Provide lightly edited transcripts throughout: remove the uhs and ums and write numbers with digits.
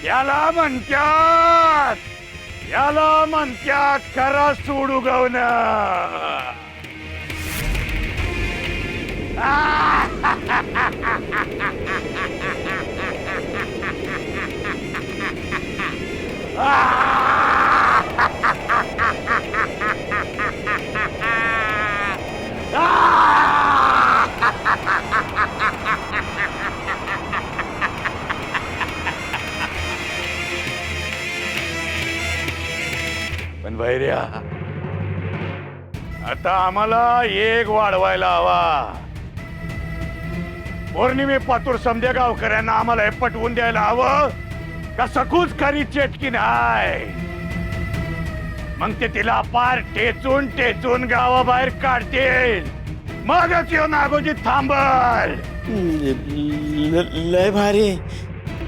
याला म्हणत्यात खरा सूड उगवणं. पण भैर्या, आता आम्हाला एक वाढवायला हवा. पौर्णिमे पातूर समध्या गावकऱ्यांना आम्हाला हे पटवून द्यायला हवं का सकूच खरी चेटकी नाही. मग ते तिला पार टेचून टेचून गावाबाहेर काढतील, मगच येऊन नागोजी थांबल. लय भारी.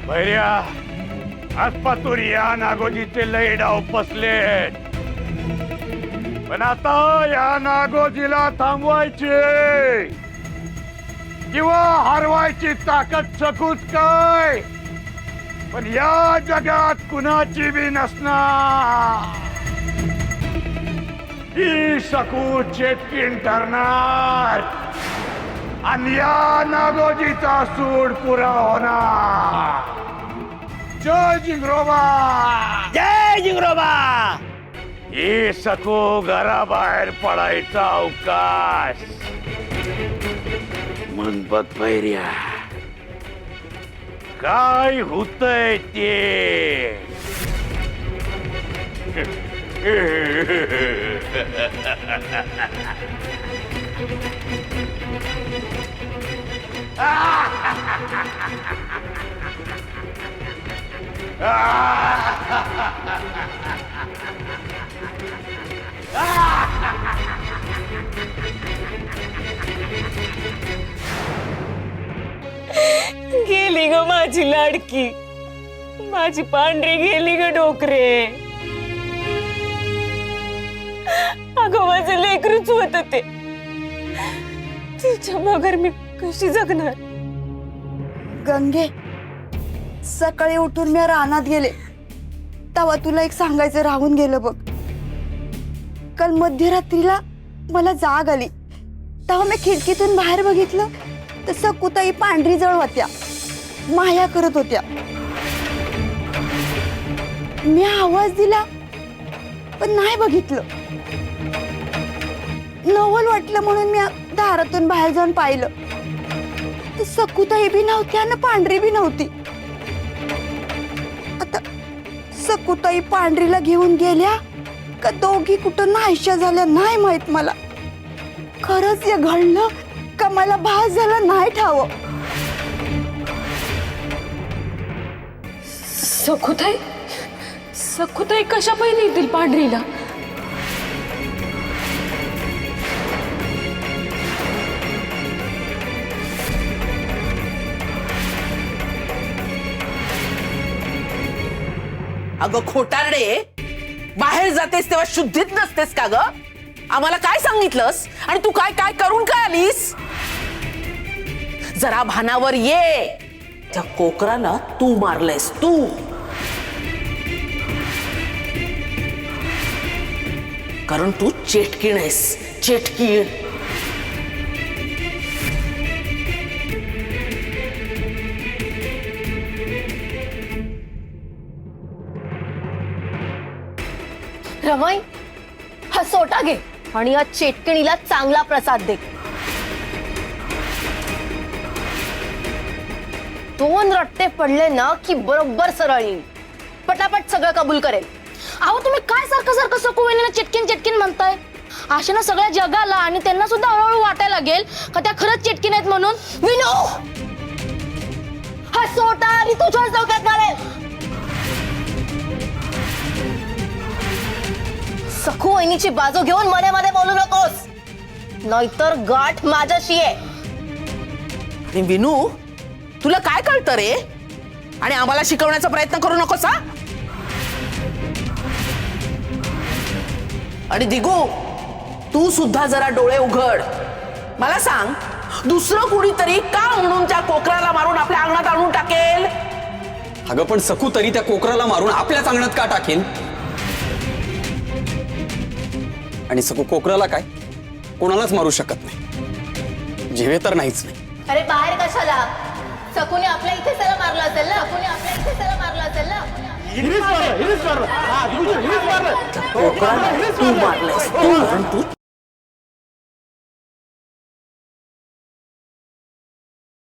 भैर्या, आज पातूर या नागोजीचे लय डाव पसलेत. पण आता या नागोजीला थांबवायचे किंवा हरवायची ताकद सकूच काय, पण या जगात कुणाची बी नसणार. ही सकू चेटकीन ठरणार आणि या नागोजीचा सूड पुरा होणार. जय जिंगरोबा, जय जिंगरोबा. ही सकू घराबाहेर पडायचा अवकाश. मनपत भैर्या, काय होतंय ते. गेली ग माझी लाडकी, माझी पांढरी गेली ग डोकरे. अगं माझं लेकरूच होत ते, तिच्या मगर मी कशी जगणार. गंगे, सकाळी उठून मी रानात गेले तेव्हा तुला एक सांगायचं राहून गेलं बघ. काल मध्यरात्रीला मला जाग आली तेव्हा मी खिडकीतून बाहेर बघितलं तर सकुताई पांढरी जळ होत्या, माया करत होत्या. मी आवाज दिला पण नाही बघितलं. नवल वाटलं म्हणून मी दारातून बाहेर जाऊन पाहिलं तर सकुताई बी नव्हती आणि पांढरी बी नव्हती. आता सकुताई पांढरीला घेऊन गेल्या का दोघी कुठं नाहीशा झाल्या नाही माहित मला. खरंच हे घडलं का मला भास झाला नाही ठाव. सखुताई, सखुताई कशा पहिले येतील पांढरीला. अगं खोटारडे, बाहेर जातेस तेव्हा शुद्धीत नसतेस का ग. आम्हाला काय सांगितलंस आणि तू काय काय करून काय आलीस. जरा भानावर ये. त्या कोकराला तू मारलेस, तू. कारण तू चेटकीण आहेस, चेटकीण. रमाई, हा सोटा घे आणि या चेटकिणीला चांगला प्रसाद दे. 2 रट्टे पडले ना की बरोबर सरळ येईल, पटापट सगळं कबूल करेल. अहो तुम्ही काय सारखं सारखं सकूवेलीला चेटकीन चेटकीन म्हणताय. अशा ना सगळ्या जगाला आणि त्यांना सुद्धा हळूहळू वाटायला लागेल का त्या खरंच चेटकीन आहेत म्हणून. विनो, हा सोटा आणि तुझ्याच डोक्यात घालेल. सखू वहिनीची बाजू घेऊन मध्ये मध्ये बोलू नकोस, नाहीतर गाठ माझ्याशी आहे. आणि विनू, तुला काय कळतं रे. आणि आम्हाला शिकवण्याचा प्रयत्न करू नकोस हा. आणि दिगू, तू सुद्धा जरा डोळे उघड. मला सांग, दुसरं कुणीतरी का म्हणून त्या कोकराला मारून आपल्या अंगणात आणून टाकेल. अगं पण सकू तरी त्या कोकराला मारून आपल्याच अंगणात का टाकेल? आणि सकू कोकराला काय कोणालाच मारू शकत नाही, जीवे तर नाहीच नाही. अरे बाहेर कशाला? सकूने आपल्या इथे त्याला मारलं असेल ना? सकूने आपल्या इथे त्याला मारलं असेल ना? तू मारलंस, तू